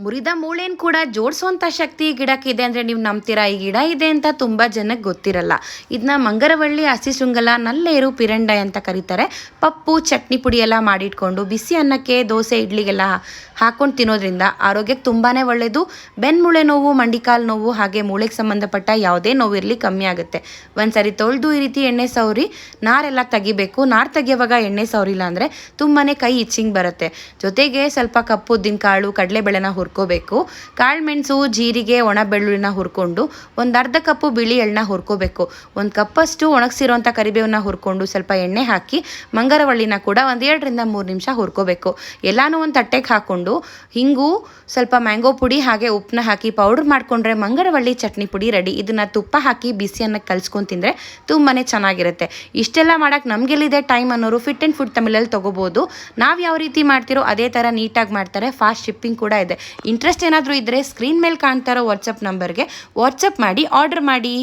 ಮುರಿದ ಮೂಳೆನ್ ಕೂಡ ಜೋಡಿಸುವಂಥ ಶಕ್ತಿ ಈ ಗಿಡಕ್ಕಿದೆ ಅಂದರೆ ನೀವು ನಂಬ್ತೀರಾ? ಈ ಗಿಡ ಇದೆ ಅಂತ ತುಂಬ ಜನಕ್ಕೆ ಗೊತ್ತಿರಲ್ಲ. ಇದನ್ನ ಮಂಗರವಳ್ಳಿ ಹಸಿ ಶೃಂಗಲ, ನಲ್ಲೇರು ಪಿರಂಡಾಯ್ ಅಂತ ಕರೀತಾರೆ. ಪಪ್ಪು ಚಟ್ನಿ ಪುಡಿ ಎಲ್ಲ ಮಾಡಿಟ್ಕೊಂಡು ಬಿಸಿ ಅನ್ನಕ್ಕೆ, ದೋಸೆ, ಇಡ್ಲಿಗೆಲ್ಲ ಹಾಕ್ಕೊಂಡು ತಿನ್ನೋದ್ರಿಂದ ಆರೋಗ್ಯಕ್ಕೆ ತುಂಬಾ ಒಳ್ಳೆಯದು. ಬೆನ್ಮೂಳೆ ನೋವು, ಮಂಡಿಕಾಲು ನೋವು, ಹಾಗೆ ಮೂಳೆಗೆ ಸಂಬಂಧಪಟ್ಟ ಯಾವುದೇ ನೋವು ಇರಲಿ ಕಮ್ಮಿ ಆಗುತ್ತೆ. ಒಂದ್ಸರಿ ತೊಳೆದು ಈ ರೀತಿ ಎಣ್ಣೆ ಸವರಿ ನಾರೆಲ್ಲ ತೆಗಿಬೇಕು. ನಾರು ತೆಗಿಯುವಾಗ ಎಣ್ಣೆ ಸವರಿಲ್ಲ ಅಂದರೆ ತುಂಬಾ ಕೈ ಇಚ್ಚಿಂಗ್ ಬರುತ್ತೆ. ಜೊತೆಗೆ ಸ್ವಲ್ಪ ಕಪ್ಪು ಉದ್ದಿನ ಕಾಳು, ಕಡಲೆಬೇಳೆನ ಹುರ್ಕೋಬೇಕು. ಕಾಳು ಮೆಣಸು, ಜೀರಿಗೆ, ಒಣ ಬೆಳ್ಳುಳ್ಳಿನ ಹುರ್ಕೊಂಡು ಒಂದು ಅರ್ಧ ಕಪ್ಪು ಬಿಳಿ ಎಳ್ಳನ್ನ ಹುರ್ಕೋಬೇಕು. ಒಂದು ಕಪ್ಪಷ್ಟು ಒಣಗಿಸಿರೋಂಥ ಕರಿಬೇವನ್ನ ಹುರ್ಕೊಂಡು ಸ್ವಲ್ಪ ಎಣ್ಣೆ ಹಾಕಿ ಮಂಗರವಳ್ಳಿನ ಕೂಡ ಒಂದು 2 ರಿಂದ 3 ನಿಮಿಷ ಹುರ್ಕೋಬೇಕು. ಎಲ್ಲಾನು ಒಂದು ತಟ್ಟೆಗೆ ಹಾಕ್ಕೊಂಡು ಹಿಂಗು, ಸ್ವಲ್ಪ ಮ್ಯಾಂಗೋ ಪುಡಿ ಹಾಗೆ ಉಪ್ಪನ್ನ ಹಾಕಿ ಪೌಡ್ರ್ ಮಾಡಿಕೊಂಡ್ರೆ ಮಂಗರವಳ್ಳಿ ಚಟ್ನಿ ಪುಡಿ ರೆಡಿ. ಇದನ್ನು ತುಪ್ಪ ಹಾಕಿ ಬಿಸಿ ಅನ್ನಕ್ಕೆ ಕಲ್ಸ್ಕೊಂಡು ತಿಂದರೆ ತುಂಬಾ ಚೆನ್ನಾಗಿರುತ್ತೆ. ಇಷ್ಟೆಲ್ಲ ಮಾಡೋಕ್ಕೆ ನಮಗೆಲ್ಲಿದೆ ಟೈಮ್ ಅನ್ನೋರು ಫಿಟ್ ಆ್ಯಂಡ್ ಫುಡ್ ತಮಿಳಲ್ಲಿ ತೊಗೋಬೋದು. ನಾವು ಯಾವ ರೀತಿ ಮಾಡ್ತಿರೋ ಅದೇ ಥರ ನೀಟಾಗಿ ಮಾಡ್ತಾರೆ. ಫಾಸ್ಟ್ ಶಿಪ್ಪಿಂಗ್ ಕೂಡ ಇದೆ. ಇಂಟ್ರೆಸ್ಟ್ ಏನಾದರೂ ಇದ್ದರೆ ಸ್ಕ್ರೀನ್ ಮೇಲೆ ಕಾಣ್ತಾ ಇರೋ ವಾಟ್ಸಪ್ ನಂಬರ್ಗೆ ವಾಟ್ಸಪ್ ಮಾಡಿ ಆರ್ಡರ್ ಮಾಡಿ.